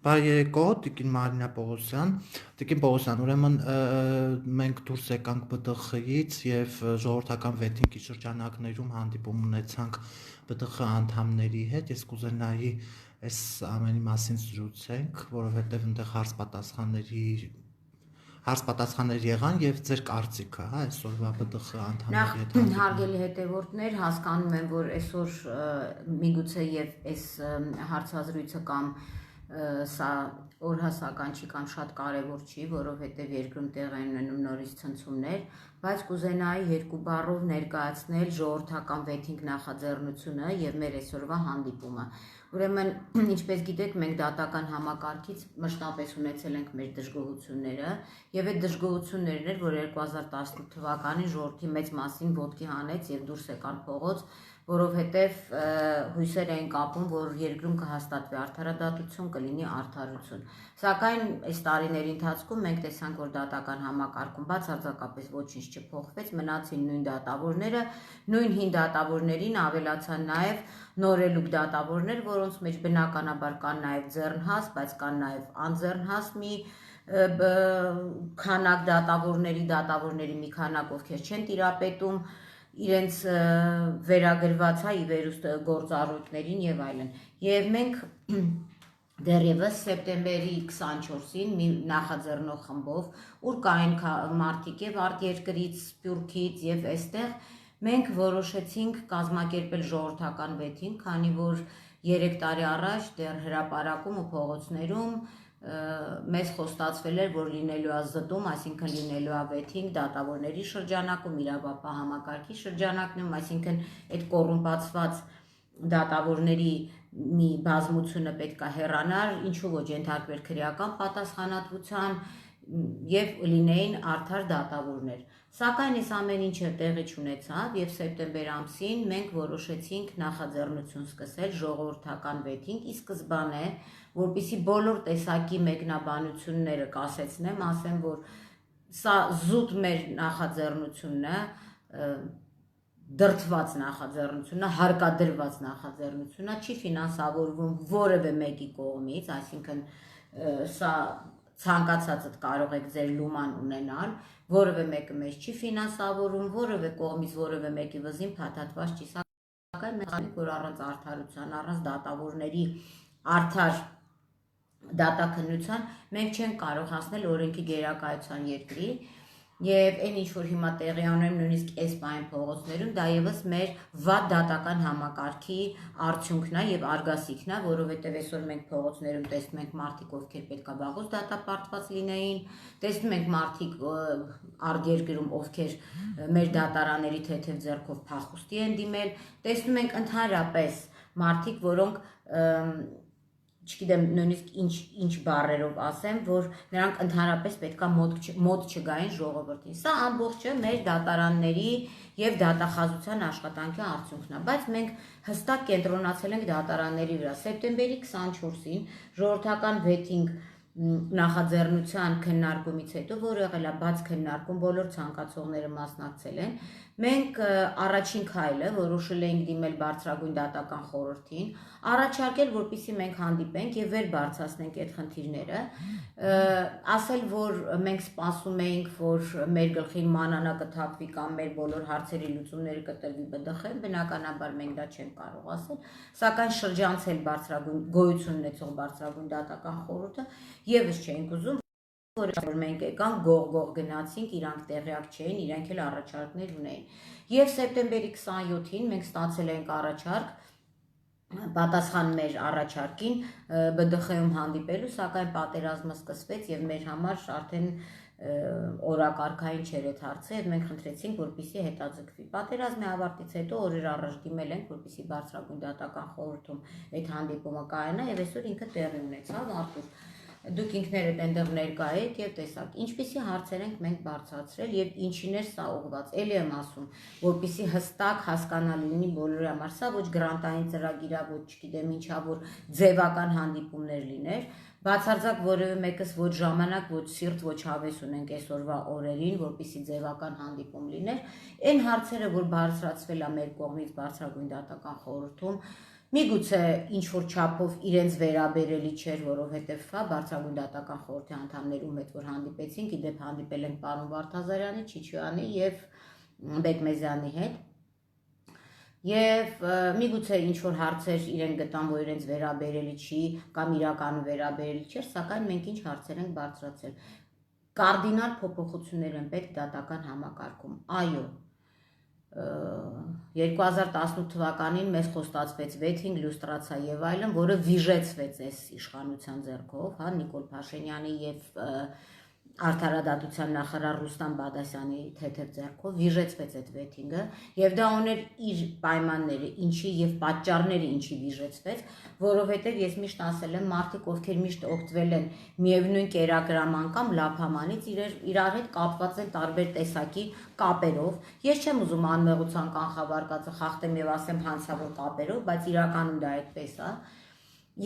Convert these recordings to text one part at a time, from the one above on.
Բարեկո, Տիկին Մարինա Պողոսյան, Տիկին Պողոսյան, ուրեմն մենք դուրս եկանք ԲՏԽ-ից եւ ժողովրդական վեթինգի շրջանակներում հանդիպում ունեցանք ԲՏԽ անդամների հետ, ես կուզենայի այս ամենի մասին զրուցենք, որովհետեւ այնտեղ հարց-պատասխաններ եղան եւ ձեր կարծիքը, հա, այսօրվա ԲՏԽ անդամների հետ Նախ հարգելի հետևորդներ, հասկանում եմ, որ այսօր միգուցե եւ այս հարցազրույցը կամ սա օրհասական չի կամ շատ կարևոր չի, որովհետև երկրում տեղի են ունենում նորից ցնցումներ, բայց կուզենայի երկու բառով ներկայացնել ժողովրդական վեթինգ նախաձեռնությունը եւ մեր այսօրվա հանդիպումը։ Ուրեմն, ինչպես գիտեք, մենք դատական համակարգից մշտապես ունեցել ենք մեր դժգոհությունները եւ այդ դժգոհություններն էր, որ 2018 թվականին ժողովրդի մեծ մասին ոտքի հանեց եւ դուրս եկան փողոց, որովհետև հույսեր էին կապում, որ երկրում կհաստատվի արդարադատություն, կլինի արդարություն։ Սակայն այս տարիների ընթացքում մենք տեսանք, որ դատական համակարգում բացարձակապես ոչինչ չփոխվեց, մնացին նույն դատավորները, նույն հին դատավորներին ավելացան նաև նորելուկ դատավորներ, որոնց մեջ բնականաբար կան նաև ձեռնհաս, բայց կան նաև անձեռնհաս մի քանակ դատավորների մի քանակ, ովքեր չեն տիրապետում իրենց վերագրված ի վերուստ գործառույթներին եւ այլն։ Եվ մենք դեռևս սեպտեմբերի 24-ին մի նախաձեռնող խմբով, ուր կային մարդիկ եւ արտերկրից, Սփյուռքից եւ այստեղ մենք որոշեցինք կազմակերպել ժողովրդական վեթինգ, քանի որ 3 տարի առաջ դեռ հրապարակում ու փողոցներում մեզ խոստացվել էր, որ լինելու է զտում, այսինքն լինելու է վեթինգ դատավորների շրջանակում, իրավապահ համակարգի շրջանակներում, այսինքն այդ կոռումպացված դատավորների մի բազմությունը պետք է հեռանար, ինչու ոչ ենթարկվեր քրեական պատասխանատվության եւ լինեին արդար դատավորներ։ Սակայն այս ամեն ինչը տեղի չունեցավ եւ սեպտեմբեր ամսին մենք որոշեցինք նախաձեռնություն սկսել ժողովրդական վեթինգ, ի սկզբանե որպեսզի բոլոր տեսակի մեկնաբանությունները կասեցնեմ, ասեմ, որ սա զուտ մեր նախաձեռնությունն է, դրդված նախաձեռնությունն է, հարկադրված նախաձեռնությունն է, չի ֆինանսավորվում որևէ մեկի կողմից, այսինքն սա ցանկացածդ կարող եք ձեր լուման ունենալ, որևէ մեկը մեզ չի ֆինանսավորում, որևէ կողմից որևէ մեկի վզին փաթաթված չի, սակայն մենք ասենք, որ առանց արդարության, առանց դատավորների արդար դատաքննության մենք չենք կարող հասնել օրենքի գերակայության երկրի եւ այն ինչ որ հիմա տեղի ունեն նույնիսկ այս պայն փողոցներում դա եւս մեր վատ դատական համակարգի արդյունքն է եւ արգասիքն է, որովհետեւ այսօր մենք փողոցներում տեսնում ենք մարդիկ, ովքեր պետքա վաղուց դատապարտված լինեին, տեսնում ենք մարդիկ արտերկրում, ովքեր մեր դատարանների թեթև ձեռքով փախուստի են դիմել, տեսնում ենք ընդհանրապես մարդիկ, որոնք չգիտեմ նույնիսկ ինչ բառերով ասեմ, որ նրանք ընդհանրապես պետքա մոտ չգային ժողովրդին։ Սա ամբողջը մեր դատարանների եւ դատախազության աշխատանքի արդյունքն է, բայց մենք հստակ կենտրոնացել ենք դատարանների վրա։ Սեպտեմբերի 24-ին ժողովրդական վեթինգ նախաձեռնության քննարկումից հետո, որ եղել է բաց քննարկում, բոլոր ցանկացողները մասնակցել են, մենք առաջին քայլը որոշել էինք դիմել բարձրագույն դատական խորհրդին, առաջարկել, որպեսզի մենք հանդիպենք եւ վեր բարձրացնենք այդ խնդիրները, ասել, որ մենք սպասում էինք, որ մեր գլխին մանանա կթափվի կամ մեր բոլոր հարցերի լուծումները կտրվի ԲԴԽ-ն, բնականաբար մենք դա չենք կարող ասել, սակայն շրջանցել բարձրագույն գոյություն ունեցող բարձրագույն դատական խորհուրդը եւս չենք ուզում, որ մենք եկանք գող գնացինք, իրանք տեղյակ չէին, իրենք էլ առաջարկներ ունեին։ Եվ սեպտեմբերի 27-ին մենք ստացել ենք առաջարկ, պատասխան մեր առաջարկին ԲԴԽ-ում հանդիպելու, սակայն պատերազմը սկսվեց եւ մեր համար արդեն օրակարգային չէր այդ հարցը եւ մենք խնդրեցինք, որպեսզի հետաձգվի։ Պատերազմի ավարտից հետո օրեր առաջ դիմել ենք, որպեսզի բարձրագույն դատական խորհրդում այդ հանդիպումը կայանա եւ այսօր ինքը տեղի ունեցավ, Արտուր։ Դուք ինքներդ այնտեղ ներկա եք եւ տեսաք, ինչպիսի հարցեր ենք մենք բարձրացրել եւ ինչին էր սա ուղղված։ Էլի եմ ասում, որպեսզի հստակ հասկանալի լինի բոլորի համար, սա ոչ գրանտային ծրագիր է, ոչ չգիտեմ ինչա, որ ձևական հանդիպումներ լիներ, բացարձակ որևէ մեկս ոչ ժամանակ, ոչ սիրտ, ոչ հավես ունենք այսօրվա օրերին, որպեսզի ձևական հանդիպում լիներ։ Այն հարցերը, որ բարձրացվել է մեր կողմից բարձրագույն դատական խորհրդում, Միգուցե ինչ որ չափով իրենց վերաբերելի չէր, որովհետև բարձրագույն դատական խորհրդի անդամներում հետ որ հանդիպեցինք, իդեպ հանդիպել ենք պարոն Վարդազարյանի, Չիչյանի եւ Բեկմեզյանի հետ։ Եվ միգուցե ինչ որ հարցեր իրեն գտան, որ իրենց վերաբերելի չի կամ իրականում վերաբերելի չէ, սակայն մենք ինչ հարցեր ենք բարձրացել։ Կարդինալ փոփոխություններ են պետք դատական համակարգում։ Այո, 2018 թվականին մեզ խոստացվեց վեթինգ, լյուստրացիա եւ այլն, որը վիժեցվեց այս իշխանության ձեռքով, Նիկոլ Փաշինյանի եւ Արդարադատության նախարար Ռուստամ Բադասյանի թեթև ձեռքով վիժեցվեց այդ վեթինգը եւ դա ուներ իր պայմանները, ինչի եւ պատճառները ինչի վիժեցվեց, որովհետեւ ես միշտ ասել եմ, մարդիկ ովքեր միշտ օգտվել են միևնույն կերակրաման կամ լափամանից իրար հետ կապված են տարբեր տեսակի կապերով։ Ես չեմ ուզում անմեղության կանխավարկածը խախտեմ եւ ասեմ հանցավոր կապերով, բայց իրականում դա այդպես է։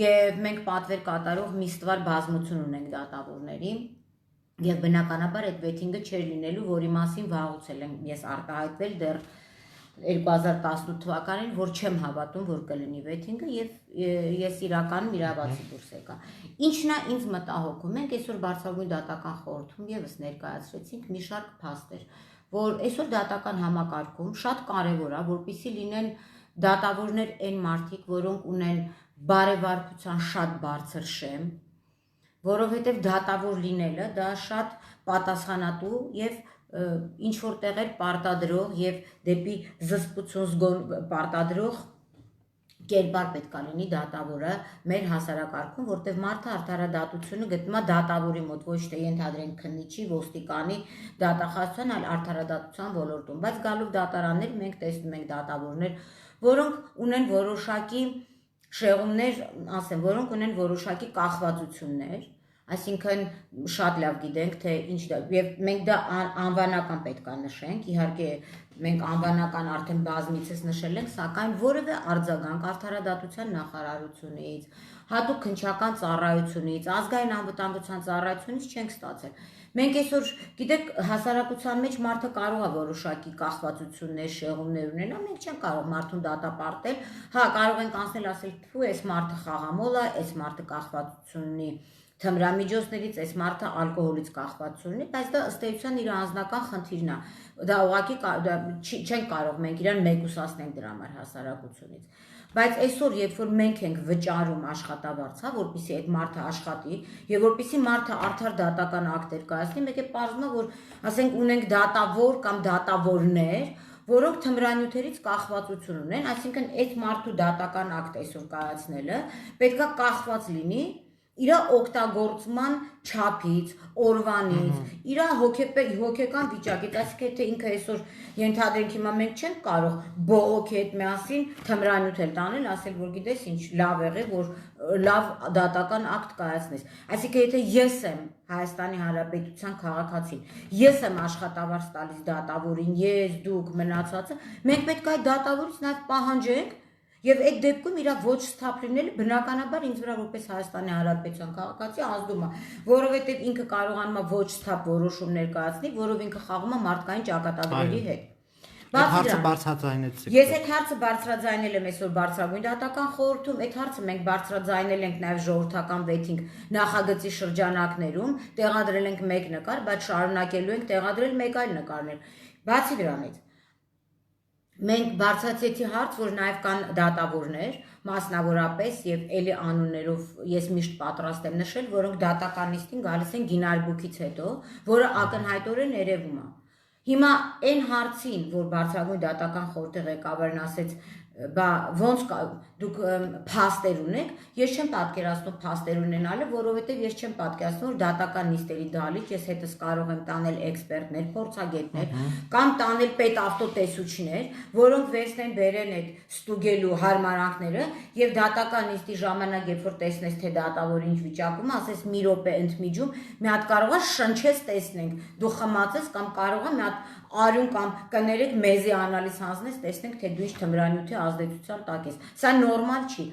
Եվ մենք պատվեր կատարող մի ստվար բազմություն ունենք դատավորների։ Եվ բնականաբար այդ վեթինգը չէր լինելու, որի մասին վաղուց եմ ես արտահայտվել դեռ 2018 թվականին, որ չեմ հավատում, որ կլինի վեթինգը եւ ես իրականում իրավացի դուրս եկա։ Ինչն է ինձ մտահոգում, մենք այսօր բարձրագույն դատական խորհրդում եւս ներկայացրեցինք մի շարք փաստեր, որ այսօր դատական համակարգում շատ կարեւոր է, որպեսզի լինեն դատավորներ այն մարդիկ, որոնք ունեն բարեվարկության շատ բարձր շեմ, որովհետև դատավոր լինելը դա շատ պատասխանատու եւ ինչ որ տեղեր պարտադրող եւ դեպի զսպություն պարտադրող կերպար պետք է լինի դատավորը մեր հասարակարգում, որտեղ մարդը արդարադատությունը գտնում է դատավորի մոտ, ոչ թե ենթադրենք քննիչի, ոստիկանի, դատախազության, այլ արդարադատության ոլորտում, բայց գալով դատարաններ մենք տեսնում ենք դատավորներ, որոնք ունեն որոշակի շեղումներ, ասեմ, որոնք ունեն որոշակի կախվածություններ, այսինքն շատ լավ գիտենք, թե ինչ դա, եւ մենք դա անվանական պետք է նշենք, իհարկե մենք անվանական արդեն բազմիցս նշել ենք, սակայն որևէ արձագանք արդարադատության նախարարությունից, հատուկ քննչական ծառայությունից, ազգային անվտանգության ծառայությունից չենք ստացել։ Մենք այսօր, գիտեք, հասարակության մեջ մարդը կարող է որոշակի կախվածություններ, շեղումներ ունենալ, մենք չենք կարող մարդուն դատապարտել, կարող ենք անցնել ասել, թու, այս մարդը խաղամոլ է, այս մարդը կախվածություն ունի թմրամիջոցներից, այս մարդը ալկոհոլից կախվածություն ունի, բայց դա ըստ էության իր անձնական խնդիրն է։ Դա ուղղակի չենք կարող մենք իրան մեկուսացնենք դրա համար հասարակությունից։ Բայց այսօր, երբ որ մենք ենք վճարում աշխատավարձ, որպեսզի այդ մարդը աշխատի եւ որպեսզի մարդը արդար դատական ակտեր կայացնի, մեկ է պարզվում է, որ ասենք ունենք դատավոր կամ դատավորներ, որոնք թմրանյութերից կախվածություն ունեն, այսինքն այդ մարդու դատական ակտ այսօր կայացնելը պետքա կախված լինի իր օգտագործման չափից, օրվանից, իր հոգեկան վիճակից, այսինքն թե ինքը այսօր ենթադրենք հիմա մենք չենք կարող բողոքի հետ միասին թմրանյութ էլ տանել, ասել որ գիտես ինչ լավ եղել, որ լավ դատական ակտ կայացնես։ Այսինքն եթե ես եմ Հայաստանի Հանրապետության քաղաքացին, ես եմ աշխատավարձ տալիս դատավորին, ես, դուք, մնացածը, մենք պետք է այդ դատավորից նաև պահանջենք եւ այդ դեպքում իր ոչ սթափ լինելը բնականաբար ինձ վրա որպես Հայաստանի Հանրապետության քաղաքացի ազդում է, որովհետեւ ինքը կարողանում է ոչ սթափ որոշումներ կայացնի, որով ինքը խաղում է մարդկային ճակատագրերի հետ։ Հարցը բարձրաձայնեցիք։ Ես այդ հարցը բարձրաձայնել եմ այսօր բարձրագույն դատական խորհրդում, այդ հարցը մենք բարձրաձայնել ենք նաև ժողովրդական վեթինգ նախագծի շրջանակներում, տեղադրել ենք մեկ նկար, բայց շարունակելու ենք տեղադրել մեկ այլ նկարներ։ Բացի դրանից մենք բարձրացեցի հարց, որ նաև կան դատավորներ, մասնավորապես եւ էլի անուններով ես միշտ պատրաստ եմ նշել, որոնք դատականիստին գալիս են գինարբուքից հետո, որը ակնհայտորեն երևում է։ Հիմա այն հարցին, որ բարձրագույն դատական խորհրդի ղեկավարն ասեց, բա ոնց դուք փաստեր ունեք, ես չեմ պատկերացնում փաստեր ունենալը, որովհետև ես չեմ պատկերացնում, որ դատական նիստերի դահլիճ ես հետս կարող եմ տանել էքսպերտներ, փորձագետներ, կամ տանել պետավտոտեսուչներ, որոնք վերցնեն բերեն այդ ստուգելու հարմարանքները եւ դատական նիստի ժամանակ, երբ որ տեսնես թե դատավորը ինչ վիճակում է, ասես մի րոպե ընդմիջում, մի հատ կարող է շնչես տեսնենք, դու խմացես կամ կարող է մի հատ արյուն կամ կներեք մեզի անալիզ հանձնես, տեսնենք թե դու ինչ թմրանյութի ազդեցության տակ ես։ Սա նորմալ չի։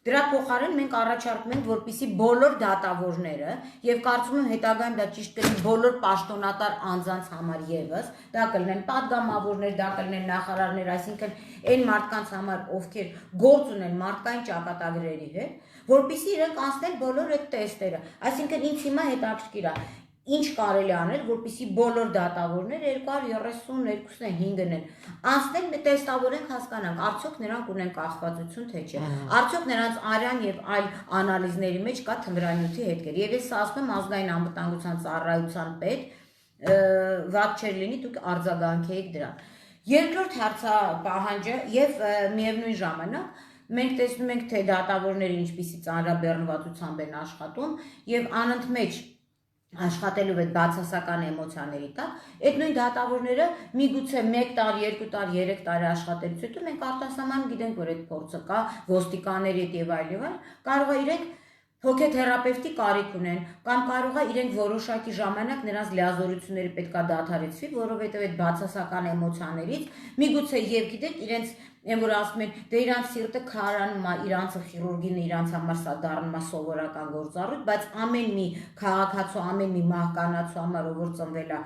Դրա փոխարեն մենք առաջարկում ենք, որպեսզի բոլոր դատավորները եւ կարծում եմ հետագայում դա ճիշտ կլինի բոլոր պաշտոնատար անձանց համար եւս, դա կլինեն падգամավորներ, դա կլինեն նախարարներ, այսինքն այն մարդկանց համար, ովքեր գործ ունեն մարդկային ճակատագրերի հետ, որպեսզի իրենք անցնեն բոլոր այդ տեստերը։ Այսինքն ինձ հիմա հետաքրքիր է ինչ կարելի անել, որպեսզի բոլոր դատավորները 232-5-ն են անցնել, տեստավորենք, հասկանանք, արդյոք նրանք ունեն կախվածություն թե չէ, արդյոք նրանց արյան եւ այլ անալիզների մեջ կա թմրանյութի հետքեր։ Եվ ես ասում եմ ազգային անվտանգության ծառայության պետ, վատ չէր լինի դուք արձագանքեիք դրան։ Երկրորդ հարցապահանջը եւ միևնույն ժամանակ մենք տեսնում ենք, թե դատավորները ինչպիսի ծանրաբեռնվածությամբ են աշխատում եւ անընդմեջ աշխատելով այդ բացասական էմոցիաների տակ, այդ նույն դատավորները միգուցե 1 տարի, 2 տարի, 3 տարի աշխատելուց հետո մենք արտասահման գիտենք, որ այդ փորձը կա, ոստիկանների հետ եւ այլն, կարող է իրենք հոգեթերապևտի կարիք ունեն, կամ կարող է իրենք որոշակի ժամանակ նրանց լիազորությունները պետքա դադարեցվի, որովհետև այդ բացասական էմոցիաներից միգուցե եւ գիտեք իրենց այն որ ասում են դե իրանց սիրտը քարանում է, իրանցը խիրուրգին իրանց համար սա դառնում է սովորական գործառույթ, բայց ամեն մի քաղաքացու, ամեն մի մահկանացու համար ով որ ծնվել է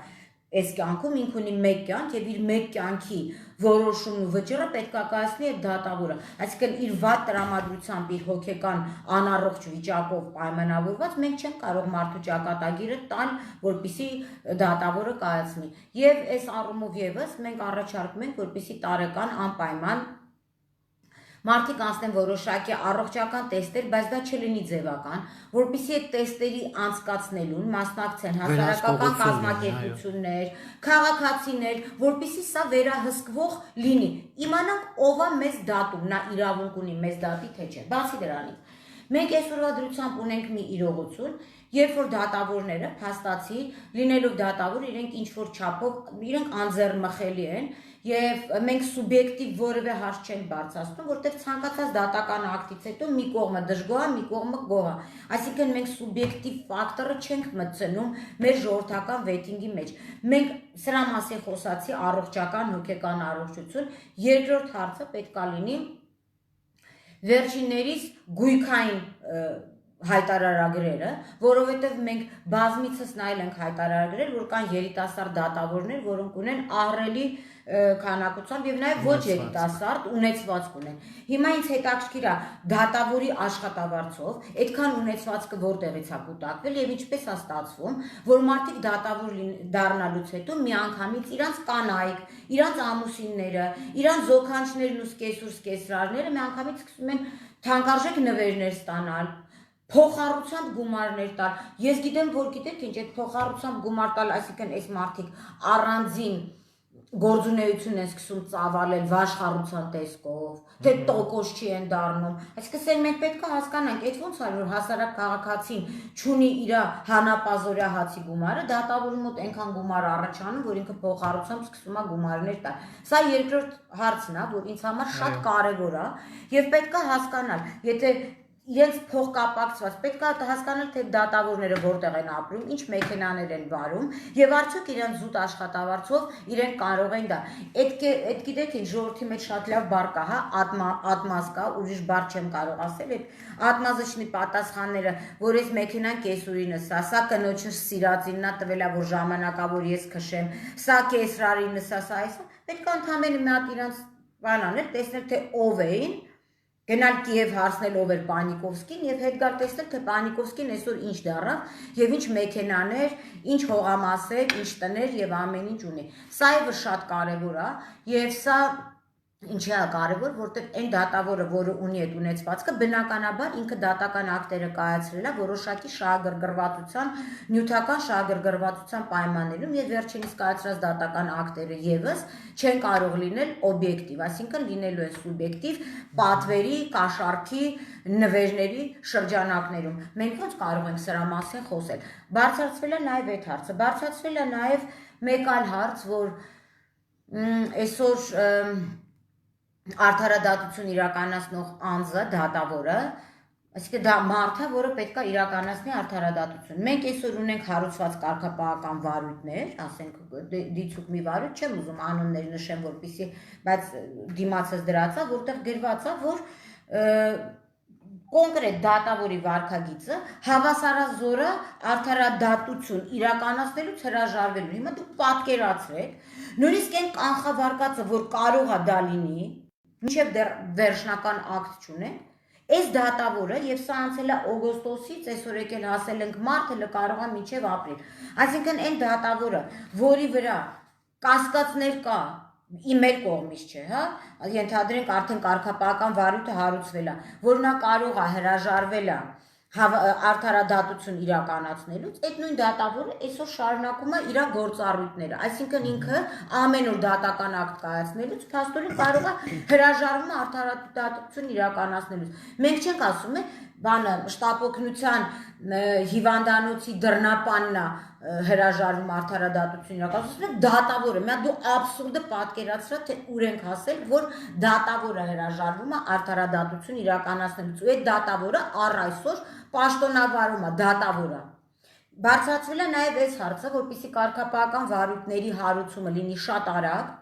այս կյանքում ինք ունի մեկ կյանք եւ իր մեկ կյանքի որոշումն ու վճռը պետք է կայացնի այդ դատավորը, այսինքն իր վատ տրամադրությամբ, իր հոգեկան անառողջ վիճակով պայմանավորված մենք չենք կարող մարդու ճակատագիրը տալ, որպեսզի դատավորը կայացնի։ Եվ այս առումով եւս մենք առաջարկում ենք, որպեսզի տարեկան անպայման մարդիկ անցնեն որոշակի առողջական տեստեր, բայց դա չլինի ձևական, որպեսզի այդ տեստերի անցկացնելուն մասնակցեն հասարակական կազմակերպություններ, քաղաքացիներ, որպեսզի սա վերահսկվող լինի։ Իմանանք ով է մեզ դատում, նա իրավունք ունի մեզ դատի թե չէ։ Բացի դրանից, մենք այսօրվա դրությամբ ունենք մի իրողություն, երբ որ դատավորները, փաստացի, լինելով դատավոր, իրենք ինչ որ չափով, իրենք անձեռնմխելի են եւ մենք սուբյեկտիվ որևէ հարց չենք բարձրացնում, որտեղ ցանկացած դատական ակտից հետո մի կողմը դժգոհ է, մի կողմը գոհ է։ Այսինքն մենք սուբյեկտիվ ֆակտորը չենք մտցնում մեր ժողովրդական վեյթինգի մեջ։ Մենք սրա մասին խոսացի առողջական, հոգեկան առողջություն։ Երկրորդ հարցը պետք է լինի վերջիններիս գույքային հայտարարագրերը, որովհետև մենք բազմիցս նայել ենք հայտարարագրեր, որ կան երիտասարդ դատավորներ, որոնք ունեն ահռելի քանակությամբ եւ նաեւ ոչ երիտասարդ ունեցվածք ունեն։ Հիմա ինձ հետաքրքիր է դատավորի աշխատավարձով այդքան ունեցվածքը որտեղից է կուտակվել եւ ինչպես է ստացվում, որ մարդիկ դատավոր դառնալուց հետո միանգամից իրանց կանայք, իրանց ամուսինները, իրանց զոքանչներն ու սկեսրարները միանգամից սկսում են թանկարժեք նվերներ ստանալ, փոխառությամբ գումարներ տալ։ Ես գիտեմ, որ գիտեք ինչ, այդ փոխառությամբ գումար տալ, այսինքն այս մարդիկ առանձին գործունեություն են սկսում ծավալել վաշխառության տեսքով, թե տոկոս չի են դառնում։ Այսինքն մենք պետք է հասկանանք, այդ ոնց է որ հասարակ քաղաքացին չունի իր հանապազորյա հացի գումարը, դատավորի մոտ այնքան գումար առաջանում, որ ինքը փոխառությամբ սկսում է գումարներ տալ։ Սա երկրորդ հարցն է, որ ինձ համար շատ կարևոր է եւ պետք է հասկանալ, եթե իրենց փոխկապակցված պետք է հասկանալ, թե դատավորները որտեղ են ապրում, ինչ մեքենաներ են վարում եւ արդյոք իրենց զուտ աշխատավարձով իրենք կարող են դա։ Այդ գիտեք ինչ ժողովրդի մեջ շատ լավ բառ կա, հա, ատմազ կա, ուրիշ բառ չեմ կարող ասել, այդ ատմազычնի պատասխանները, որ այս մեքենան կեսուրինս է, սա կնոջս սիրածինն է տվել է, որ ժամանակավոր ես քշեմ, սա կեսրարինս է, սա այսա, պետք է ընդհանրապես մի հատ իրենց բան անել, տեսնել թե ով էին, գնալ Կիև հարցնել ով էր Պանիկովսկին եւ հետ գալ տեսնել թե Պանիկովսկին այսօր ինչ դառավ եւ ինչ մեքենաներ, ինչ հողամասեր, ինչ տներ եւ ամեն ինչ ունի։ Սա եւս շատ կարեւոր է եւ սա ինչի է կարևոր, որտեղ այն դատավորը, որը ունի այդ ունեցվածքը, բնականաբար ինքը դատական ակտերը կայացրել է որոշակի շահագրգռվածության, նյութական շահագրգռվածության պայմաններում եւ վերջինիս կայացրած դատական ակտերը եւս չեն կարող լինել օբյեկտիվ, այսինքն լինելու են սուբյեկտիվ պատվերի, կաշառքի, նվերների շրջանակներում։ Մենք ոնց կարող ենք սրա մասին խոսել։ Բարձրացվել է նաեւ այդ հարցը, բարձրացվել է նաեւ մեկ այլ հարց, որ այսօր արդարադատություն իրականացնող անձը, դատավորը, այսինքն դա մարդը, որը պետք է իրականացնի արդարադատություն։ Մենք այսօր ունենք հարուցված կարգապահական վարույթներ, ասենք դիցուկ մի վարույթ, չեմ ուզում անուններ նշեմ, որպեսզի, բայց դիմացս դրած է, որտեղ գրված է, որ կոնկրետ դատավորի վարքագիծը հավասարազորը արդարադատություն իրականացնելուց հրաժարվելու։ Հիմա դուք պատկերացրեք, նույնիսկ այն կանխավարկածը, որ կարող է դա լինի, մինչև դեռ վերջնական ակտ չունենք, այս դատավորը եւ սա անցել է օգոստոսից, այսօր եկել հասել ենք մարտ, հələ կարող է մինչև ապրիլ։ Այսինքն այն դատավորը, որի վրա կասկածներ կա, մեր կողմից չէ, հա, ենթադրենք արդեն կարգապահական վարույթը հարուցվել է, որ նա կարող է հրաժարվել է արդարադատություն իրականացնելուց, այդ նույն դատավորը այսօր շարունակում է իր գործառույթները, այսինքն ինքը ամեն օր դատական ակտ կայացնելուց փաստորեն կարող է հրաժարվում արդարադատություն իրականացնելուց։ Մենք չենք ասում բանը շտապօգնության հիվանդանոցի դռնապանն է հրաժարվում արդարադատություն իրականացնելուց, դատավորը, միա դու աբսուրդը պատկերացրա, թե ուր ենք հասել, որ դատավորը հրաժարվում է արդարադատություն իրականացնելուց, ու այդ դատավորը առ այսօր պաշտոնավարում է դատավորը։ Բարձրացվել է նաև այս հարցը, որպեսզի կարգապահական վարույթների հարուցումը լինի շատ արագ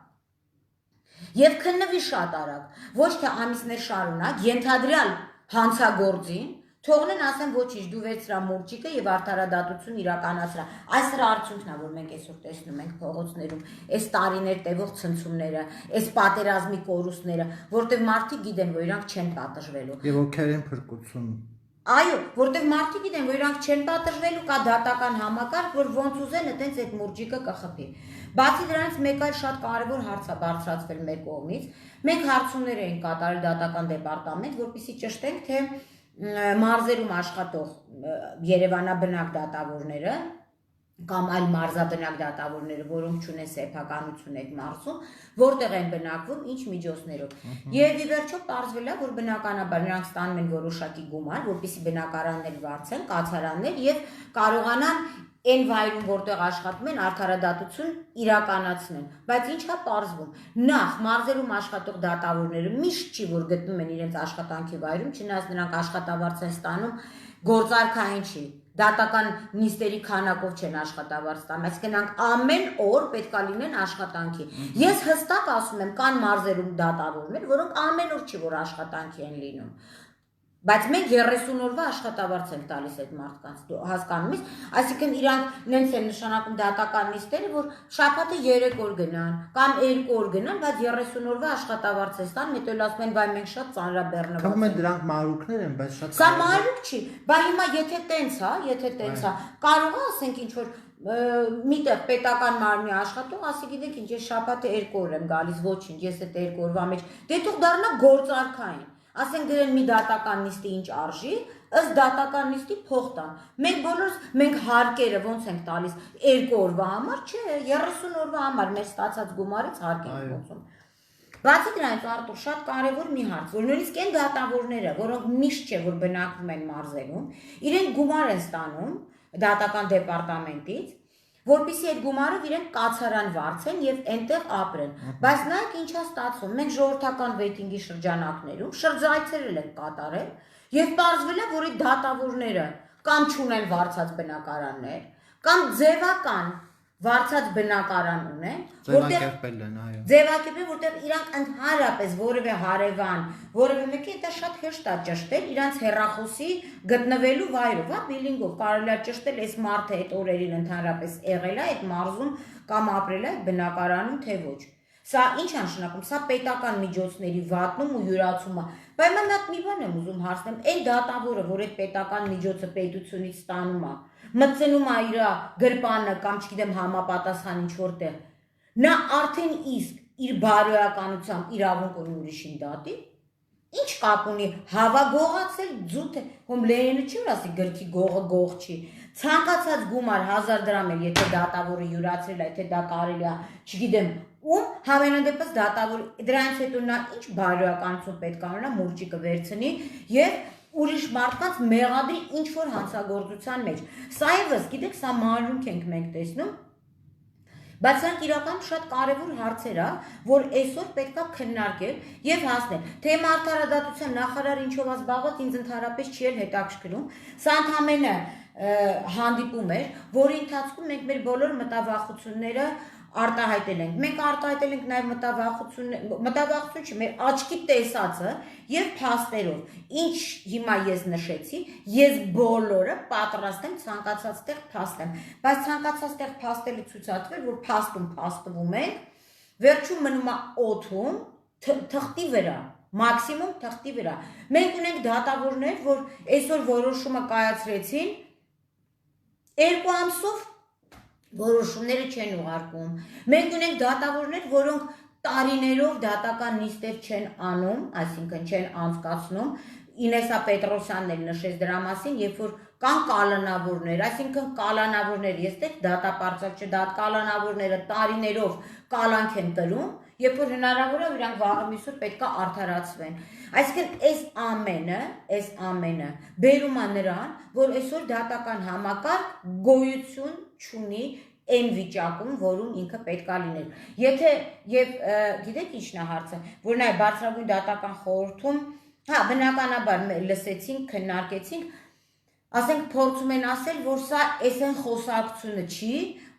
եւ քննվի շատ արագ, ոչ թե ամիսներ շարունակ, ենթադրյալ հանցագործին թողնեն ասեն ոչինչ, դու վերցրա մուրճիկը եւ արդարադատություն իրականացրա։ Այս դրա արդյունքն է, որ մենք այսօր տեսնում ենք փողոցներում, այս տարիներ տևող ցնցումները, այս պատերազմի կորուստները, որտեղ մարդիկ գիտեն, որ իրանք չեն պատժվելու։ Եվ ովքեր են փրկություն։ Այո, որտեղ մարդիկ գիտեն, որ իրանք չեն պատժվելու, կա դատական համակարգ, որ ոնց ուզեն, այտենց այդ մուրճիկը կխփի։ Բացի դրանից մեկ այլ շատ կարևոր հարց է բարձրացվել մեր կողմից։ Մենք հարցումներ ենք կատարել դատական դեպարտամենտ, որպեսզի ճշտենք, թե մարզերում աշխատող Երևանաբնակ դատավորները կամ այլ մարզաբնակ դատավորները, որոնք չունեն սեփականություն այդ մարզում, որտեղ են բնակվում, ինչ միջոցներով։ Եվ ի վերջո պարզվել է, որ բնականաբար նրանք ստանում են որոշակի գումար, որպեսզի բնակարաններ վարձեն, կացարաններ եւ կարողանան այն վայրում, որտեղ աշխատում են, արդարադատություն իրականացնեն, բայց ինչա պարզվում։ Նախ մարզերում աշխատող դատավորները միշտ չի, որ գտնում են իրենց աշխատանքի վայրում, չնայած նրանք աշխատավարձ են ստանում, գործարքային չի, դատական նիստերի քանակով չեն աշխատավարձ ստանում, այսինքն նրանք ամեն օր պետքա լինեն աշխատանքի։ Ես հստակ ասում եմ, կան մարզերում դատավորներ, որոնք ամեն օր չի, որ աշխատանքի են լինում։ Բայց մենք 30 օրվա աշխատավարձ ենք տալիս այդ մարդկանց, դու հասկանում ես, այսինքն իրանք նենց են նշանակում դատական նիստերը, որ շաբաթը 3 օր գնան կամ 2 օր գնան, բայց 30 օրվա աշխատավարձ է ստան, հետո ասում են, վայ մենք շատ ծանրաբեռնված ենք։ Թվում է դրանք մարուկներ են, բայց շատ Սա մարուկ չի, բա հիմա եթե տենց է, կարող է ասենք ինչ որ միտեղ պետական մարմնի աշխատող, ասի գիտեք ինչ, ես շաբաթը 2 օր եմ գալիս, ոչինչ, ես այդ 2 օրվա մեջ, դե թող դառնա գործարքային։ Ասենք դրեն մի դատական նիստի ինչ արժի, ըստ դատական նիստի փող տան։ Մենք բոլորս մենք հարկերը ոնց ենք տալիս 2 օրվա համար, չէ, 30 օրվա համար մեր ստացած գումարից հարկ ենք ոնցում։ Բացի դրանից Արտուր շատ կարևոր մի հարց, որ նույնիսկ այն դատավորները, որոնք միշտ չէ որ բնակվում են մարզերում, իրենք գումար են ստանում դատական դեպարտամենտից, որպեսզի այդ գումարով իրենք կացարան վարձեն եւ այնտեղ ապրեն։ Բայց նայեք ինչա ստացվում։ Մենք ժողովրդական վեյտինգի շրջանակներում շրջայցերել ենք կատարել եւ պարզվել է, որ այդ դատավորները կամ չունեն վարձած բնակարաններ, կամ ձևական վարձած բնակարան ունեն, ձևակերպել են, այո։ Ձևակերպել, որտեղ իրանք ընդհանրապես որևէ հարևան, որևէ մեկի դա շատ հեշտ է ճշտել իրանք հեռախոսի գտնվելու վայրով, հա, բիլինգով կարելի է ճշտել այս մարդը այդ օրերին ընդհանրապես եղել է այդ մարզում կամ ապրել է այդ բնակարանում, թե ոչ։ Սա ինչ է նշանակում, սա պետական միջոցների վատնում ու յուրացումը։ Բայց mən մի բան եմ ուզում հարցնեմ, այն դատավորը, որ այդ պետական միջոցը պետությունից ստանում է, մտցնում է իր գրպանը կամ չգիտեմ համապատասխան ինչ որտեղ, նա արդեն իսկ իր բարոյականությամբ իրավունք ունի ուրիշին դատի, ինչ կապ ունի հավագողացել ձուտ է, հոմ Լենինը չի որ ասի գրքի գողը գող չի, ցանկացած գումար 1000 դրամ էլ եթե դատավորը յուրացրել է, եթե դա կարելի է, չգիտեմ ում համենայնդեպս դատավոր դրանից հետո նա ինչ բարոյականություն պետք է ունենա մուրճիկը վերցնի եւ ուրիշ մարդկանց մեղադրի ինչ որ հանցագործության մեջ։ Սա եւս, գիտեք, սա մանրուք ենք մենք տեսնում, բայց սրանք իրականում շատ կարևոր հարցեր է, որ այսօր պետք է քննարկել եւ հասնել։ Թե արդարադատության նախարարը ինչով է զբաղված, ինձ ընդհանրապես չի էլ հետաքրքրում։ Սա ընդհանրապես հանդիպում էր, որի ընթացքում մենք մեր բոլոր մտավախությունները արտահայտել ենք։ Մենք արտահայտել ենք նաև մտավախություն չի, մեր աչքի տեսածը եւ փաստերով։ Ինչ հիմա ես նշեցի, ես բոլորը պատրաստ եմ ցանկացած տեղ փաստեմ, բայց ցանկացած տեղ փաստելի ցույցատվել, որ փաստվում ենք, վերջում մնում է օդում, թղթի վրա, մաքսիմում թղթի վրա։ Մենք ունենք դատավորներ, որ այսօր որոշումը կայացրեցին, 2 ամսով որոշումները չեն ուղարկում։ Մենք ունենք դատավորներ, որոնք տարիներով դատական նիստեր չեն անում, այսինքն չեն անցկացնում։ Ինեսա Պետրոսյանն էլ նշեց դրա մասին, երբ որ կան կալանավորներ, այսինքն կալանավորներ, ես դեռ դատապարտված չդատ կալանավորները տարիներով կալանք են կրում, երբ որ հնարավոր է իրանք վաղը միսուր պետք է արդարացվեն։ Այսինքն այս ամենը բերում է նրան, որ այսօր դատական համակարգ գոյություն չունի այն վիճակում, որում ինքը պետք է լիներ։ Եթե եւ գիտեք ինչն է հարցը, որ նաեւ բարձրագույն դատական խորհրդում, բնականաբար լսեցինք, քննարկեցինք, ասենք փորձում են ասել, որ սա այսեն խոսակցությունը չի,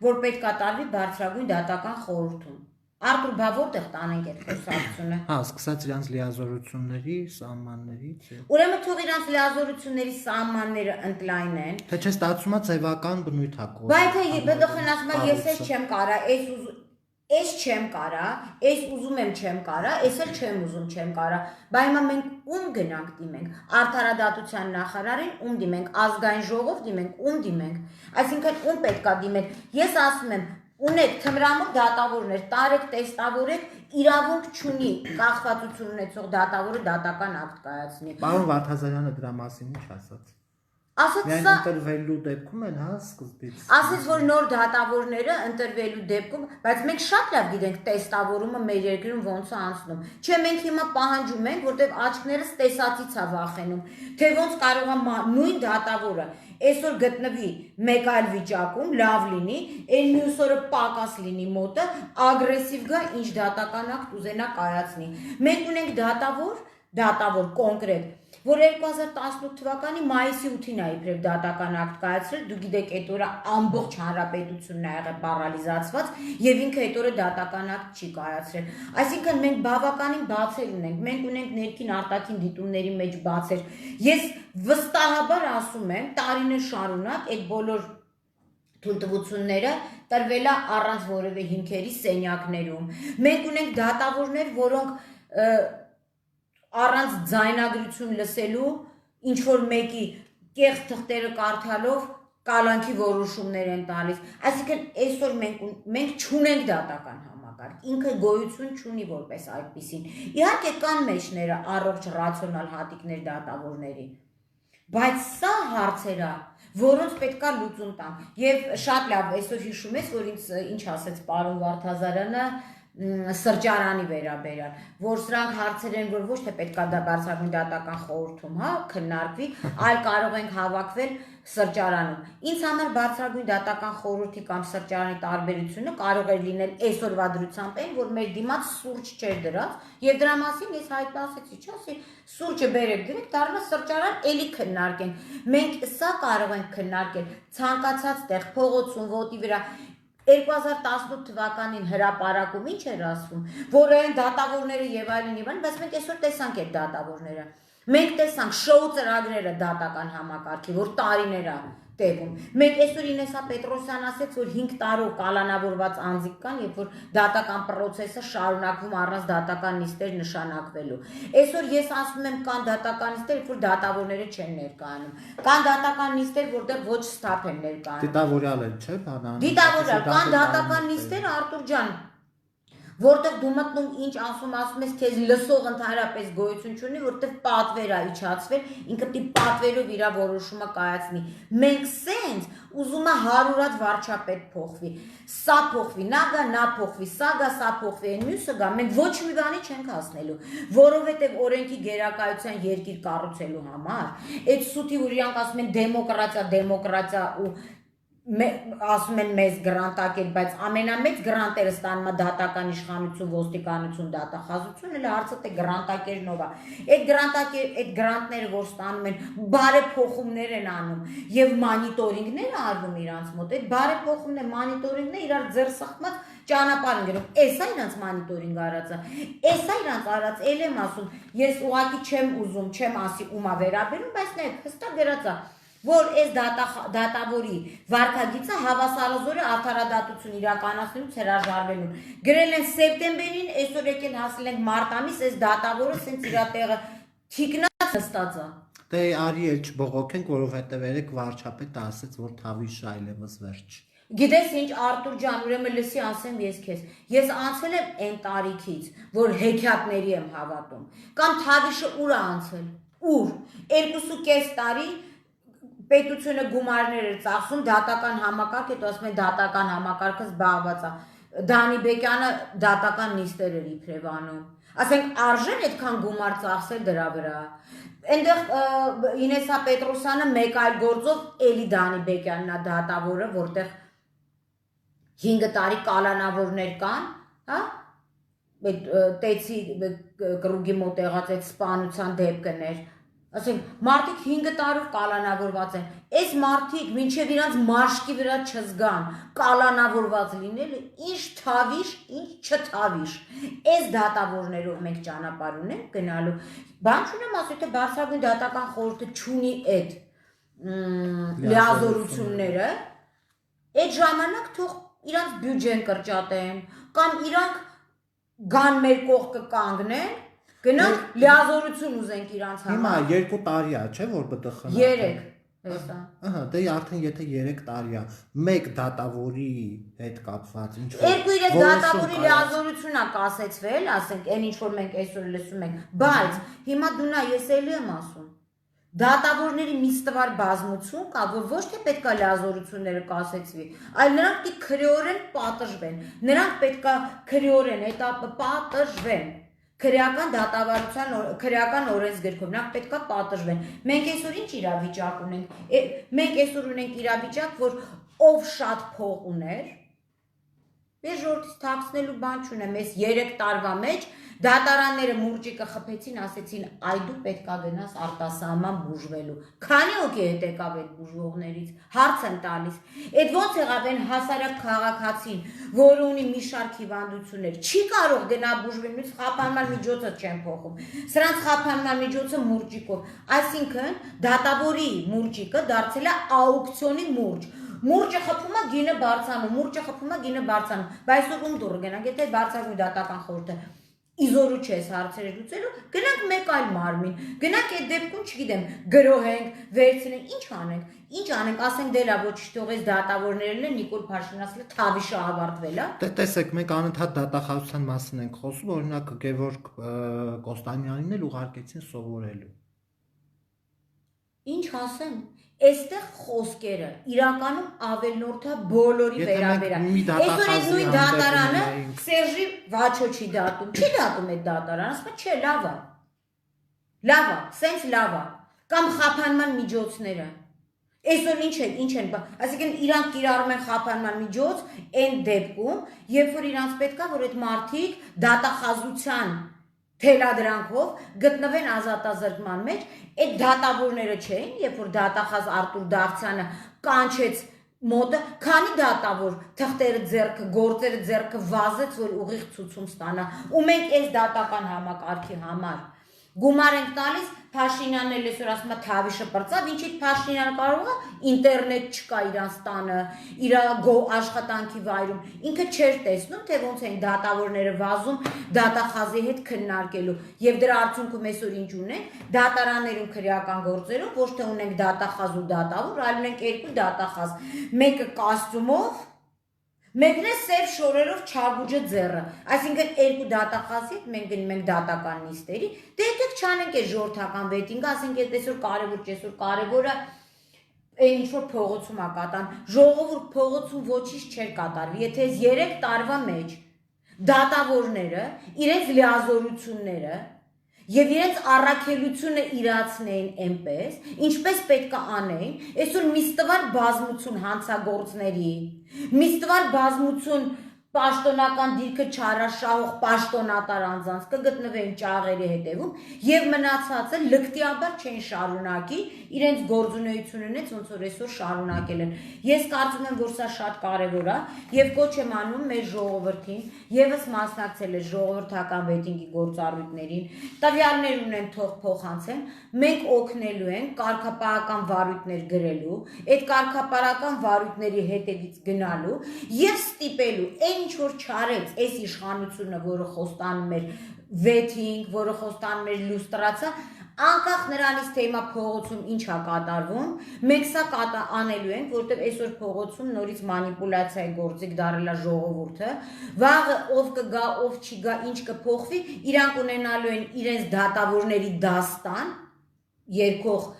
որ պետք է տարվի բարձրագույն դատական խորհրդում։ Արտուր, բա որտեղ տանենք այդ խոսակցությունը։ Սկսած իրանց լիազորությունների, սահմաններից։ Ուրեմն թող իրանց լիազորությունների սահմանները ընդլայնեն։ Թե չէ ստացվում է ձևական բնույթ է կողմ։ Բայց բդխն ասում է, ես էլ չեմ կարա, այս չեմ կարա, այս ուզում եմ չեմ կարա, այս էլ չեմ ուզում չեմ կարա։ Բայց հիմա մենք ում գնանք դիմենք։ Արդարադատության նախարարին ում դիմենք, ազգային ժողով դիմենք, ում դիմենք։ Այսինքն ում պետք է դիմենք։ Ես ասում եմ, ունեք թմրամուխ դատավորներ, տարեք, տեստավորեք, իրավունք չունի կախվածություն ունեցող դատավորը դատական ակտ կայացնի։ Պարոն Վարդազարյանը դրա մասին ինչ ասաց։ Ասաց Միայն սա ընտրվելու դեպքում են, սկզբից։ Ասաց, որ նոր դատավորները ընտրվելու դեպքում, բայց մենք շատ լավ գիտենք տեստավորումը մեր երկրում ոնց է անցնում։ Չէ, մենք հիմա պահանջում ենք, որտեղ աչքներս տեսածից է վախենում, թե ոնց կարող է նույն դատավորը այսօր գտնվի մեկ այլ վիճակում, լավ լինի, այն մյուս օրը պակաս լինի մոտը, ագրեսիվ գա, ինչ դատական ակտ ուզենա կայացնի։ Մենք ունենք դատավոր կոնկրետ, որ 2018 թվականի մայիսի 8-ին է իբրև դատական ակտ կայացրել, դու գիտեք այդ օրը ամբողջ հանրապետությունն է եղել պարալիզացված եւ ինքը այդ օրը դատական ակտ չի կայացրել։ Այսինքն մենք բավականին բացեր ունենք, մենք ունենք ներքին արտաքին դիտումների մեջ բացեր։ Ես վստահաբար ասում եմ, տարիներ շարունակ այդ բոլոր թույլտվությունները տրվել է առանց որևէ հիմքերի սենյակներում։ Մենք ունենք դատավորներ, որոնք առանց ձայնագրություն լսելու ինչ որ մեկի կեղծ թղթերը կարդալով կալանքի որոշումներ են տալիս։ Այսինքն այսօր մենք չունենք դատական համակարգ, ինքը գոյություն չունի որպես այդպիսին։ Իհարկե կան մեջները առողջ ռացիոնալ հատիկներ դատավորների, բայց սա հարցեր է, որոնց պետքա լուծում տան։ Եվ շատ լավ, այսօր հիշում ես, որ ինչ ասեց պարոն Վարդազարյանը սրճարանի վերաբերյալ, որ սրանք հարցեր են, որ ոչ թե պետքա դա բարձրագույն դատական խորհրդում, քննարկվի, այլ կարող ենք հավաքվել սրճարանում։ Ինձ համար բարձրագույն դատական խորհրդի կամ սրճարանի տարբերությունը կարող է լինել այսօրվա դրությամբ այն, որ մեր դիմաց սուրճ չէր դրած, եւ դրա մասին ես հայտնասեցի, չասի սուրճը բերեք դրեք, դառնա սրճարան, էլի քննարկենք։ Մենք սա կարող ենք քննարկել ցանկացած տեղ, փողոցում, ոտի վրա։ 2018 թվականին հրապարակում ինչ էր ասվում, որ այն դատավորները եւ այլն, բայց մենք այսօր տեսանք այդ դատավորները։ Մենք տեսանք շոու ծրագրերը դատական համակարգի, որ տարիներ է տևում։ Մենք այսօր Ինեսա Պետրոսյան ասեց, որ 5 տարով կալանավորված անձիկ կան, երբ որ դատական process-ը շարունակվում առանց դատական նիստեր նշանակվելու։ Այսօր ես ասում եմ կան դատական նիստեր, երբ որ դատավորները չեն ներկայանում։ Կան դատական նիստեր, որտեղ ոչ ստափ են ներկայանում։ Դիտավորյալ են, չէ՞, բանան։ Դիտավորյալ, կան դատական նիստեր, Արտուր ջան, որտեղ դու մտնում ինչ ասում ես, քեզ լսող ընդհանրապես գոյություն չունի, որտեղ պատվեր է իջացվել, ինքը պիտի պատվերով իր որոշումը կայացնի։ Մենք սենց ուզում է հարուրած վարչապետ փոխվի, սա փոխվի, նա գա, նա փոխվի, սա գա, սա փոխվի, այն մյուսը գա, մենք ոչ մի բանի չենք հասնելու, որովհետև օրենքի գերակայության երկիր կառուցելու համար, այդ սուտի որ իրանք ասում են դեմոկրատիա ու ասում են մեզ գրանտակել, բայց ամենամեծ գրանտերը ստանում է դատական իշխանություն, ոստիկանություն, դատախազություն, էլ հարցը թե գրանտակերնով է։ Այդ գրանտները, որ ստանում են, բարեփոխումներ են անում եւ մանիտորինգներ արվում իրանց մոտ։ Այդ բարեփոխումները, մանիտորինգները իրար ձեռ սխմած ճանապարհ են գնում, էսա իրանց monitoring արածը, էսա իրանց արած, ել եմ ասում, ես ուղղակի չեմ ուզում, չեմ ասի ումա վերաբերում, բայց նայեք, հստակ գրած է, որ այս դատավորի վարքագիծը հավասարազոր է արդարադատություն իրականացնելուց հրաժարվելուն։ Գրել են սեպտեմբերին, այսօր եկել հասել ենք մարտ ամիս, այս դատավորը սենց իր տեղը թիկնած նստած է։ Դե արի էլ չբողոքենք, որովհետև երեք վարչապետը ասաց, որ Թավիշը այլևս վերջ։ Գիտես ինչ Արտուր ջան, ուրեմն լսի ասեմ ես քեզ։ Ես անցել եմ այն տարիքից, որ հեքիաթների եմ հավատում։ Կամ Թավիշը ուր է անցել։ Ուր։ 2.5 տարի պետությունը գումարներ էր ծախսում դատական համակարգ, հետո ասում են դատական համակարգը զբաղված է։ Դանիբեկյանը դատական նիստեր էր իբրև անում։ Ասենք արժեն այդքան գումար ծախսել դրա վրա։ Այնտեղ Ինեսա Պետրոսյանը մեկ այլ գործով էլի Դանիբեկյանն է դատավորը, որտեղ 5 տարի կալանավորներ կան, հա? Այդ տեցի կրուգի մոտ եղած այդ սպանության դեպքներ։ Ասենք մարդիկ 5 տարով կալանավորված են։ Այս մարդիկ մինչև իրանց մաշկի վրա չզգան, կալանավորված լինելը ինչ թավիշ, ինչ չթավիշ։ Այս դատավորներով մենք ճանապարհ ունենք գնալու։ Բան չունեմ ասում, թե բարձրագույն դատական խորհուրդը չունի այդ լիազորությունները, այդ ժամանակ թող իրանց բյուջեն կրճատեն, կամ իրանք գան մեր կողքը կանգնեն, գնանք լիազորություն ուզենք իրանց համար։ Հիմա 2 տարի է, չէ՞ որ ԲՏԽ-ն։ 3, հեսա։ Ահա, դե արդեն եթե 3 տարի է, մեկ դատավորի հետ կապված ինչ որ 2-3 դատավորի լիազորություն է կասեցվել, ասենք, այն ինչ որ մենք այսօր լսում ենք, բայց հիմա դու նա ես էլի եմ ասում։ Դատավորների միստվար բազմություն կա, որ ոչ թե պետքա լիազորությունները կասեցվի, այլ նրանք պետք քրեորեն պատժվեն, նրանք պետքա քրեորեն этапը պատժվեն, քրեական դատավարության քրեական օրենսգրքով նրանք պետքա պատժվեն։ Մենք այսօր ինչ իրավիճակ ունենք, մենք այսօր ունենք իրավիճակ, որ ով շատ փող ուներ, ես ժողովրդից թաքցնելու բան չունեմ, այս 3 տարվա մեջ դատարանները մուրճիկը խփեցին, ասեցին, այ դու պետքա գնաս արտասահման բուժվելու։ Քանի օքի հետ եկավ այդ բուժվողներից, հարց եմ տալիս։ Այդ ոնց եղավ այն հասարակ քաղաքացին, որը ունի մի շարք հիվանդություններ, չի կարող գնա բուժվել, նույնիսկ խափանման միջոցը չեն փոխում։ Սրանց խափանման միջոցը մուրճիկով, այսինքն դատավորի մուրճիկը դարձել է աուկցիոնի մուրճ։ Մուրճը խփում է գինը բարձանում, մուրճը խփում է գինը բարձանում, բայց ում դուր գնանք, եթե բարձրագույն դատական խորհուրդը իզորու չես հարցերը լուծելու, գնանք մեկ այլ մարմին, գնանք այդ դեպքում, չգիտեմ, գրոհենք, վերցնենք, ինչ անենք, ասենք դե լավ, ոչ թող այս դատավորներն են, Նիկոլ Փաշինյանն ասել է Թավիշը ավարտվել է։ Դե տեսեք, մենք անընդհատ դատախազության մասին ենք խոսում, օրինակ Գևորգ Կոստանյանին էլ ուղարկեցին սովորելու։ Ինչ ասեմ, այստեղ խոսքերը իրականում ավելնորդը բոլորի վերաբերյալ։ Այսօր այս նույն դատարանը Սերժի Վաչոչի դատում, չի դատում այդ դատարանը, ասում է, չէ, լավ է։ Լավ է, սենց լավ է։ Կամ խափանման միջոցները։ Այսօր ինչ են, այսինքն իրանք կիրառում են խափանման միջոց այն դեպքում, երբ որ իրանք պետքա, որ այդ մարդիկ դատախազության թելադրանքով գտնվեն ազատազրկման մեջ, այդ դատավորները չէին, երբ որ դատախազ Արտուր Դավթյանը կանչեց մոտը, քանի դատավոր թղթերը ձեռքը, գործերը ձեռքը վազեց, որ ուղիղ ցուցում ստանա, ու մենք այս դատական համակարգի համար գումար ենք տալիս, Փաշինյանն էլ այսօր ասում է Թավիշը պրծավ, ինչի Փաշինյանը կարող է ինտերնետ չկա իրանց տանը, իր աշխատանքի վայրում, ինքը չէր տեսնում, թե ոնց են դատավորները վազում դատախազի հետ քննարկելու, եւ դրա արդյունքում այսօր ինչ ունենք, դատարաններում քրեական գործերում ոչ թե ունենք դատախազ ու դատավոր, այլ ունենք 2 դատախազ, մեկը կոստյումով, մեկն է սև շորերով չագուջը ձեռը, այսինքն 2 դատախազի հետ մենք գնում ենք դատական նիստերի, դե եկեք չանենք այս ժողովրդական վեյթինգը, ասենք այսօր կարևոր չէ, այսօր կարևորը այն ինչ որ փողոցում է կատարվում, ժողովուրդ փողոցում ոչինչ չէր կատարվի, եթե այս 3 տարվա մեջ դատավորները իրենց լիազորությունները եւ իրենց առաքելությունը իրացնեին այնպես, ինչպես պետք է անեին, այսօր միստվար բազմություն հանցագործների, միստվար բազմություն պաշտոնական դիրքը չարաշահող պաշտոնատար անձանց կգտնվեն ճաղերի հետևում եւ մնացածը լկտիաբար չեն շարունակի իրենց գործունեությունից ոնց որ այսօր շարունակել են։ Ես կարծում եմ, որ սա շատ կարեւոր է եւ կոչ եմ անում մեր ժողովրդին եւս մասնակցել է ժողովրդական վեթինգի գործառույթներին, տվյալներ ունեն թող փոխանցեն, մենք օգնելու ենք կարգապահական վարույթներ գրելու, այդ կարգապահական վարույթների հետևից գնալու եւ ստիպելու ինչ որ չարեց այս իշխանությունը, որը խոստանում էր վեթինգ, որը խոստանում էր լյուստրացիա, անկախ նրանից թե հիմա փողոցում ինչ է կատարվում, մենք սա անելու ենք, որտեղ այսօր փողոցում նորից մանիպուլյացիայի գործիք դարել է ժողովուրդը, վաղը ով կգա, ով չի գա, ինչ կփոխվի, իրանք ունենալու են իրենց դատավորների դաստան, երկող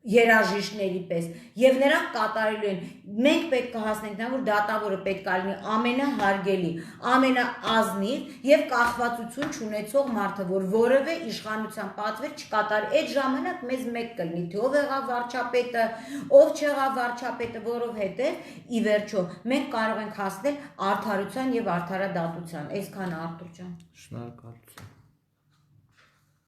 երաժիշտների պես եւ նրանք կատարելու են մենք պետք է հասնենք նա որ դատավորը պետք է լինի ամենահարգելի ամենաազնիվ եւ կախվածություն չունեցող մարդը որ որևէ իշխանության պատվեր չկատարի այդ ժամանակ մեզ մեկ կլինի թե ով եղավ վարչապետը ով չեղավ վարչապետը որովհետեւ ի վերջո մենք կարող ենք հասնել արդարության եւ արդարադատության այսքան Արտուր ջան Շնորհակալություն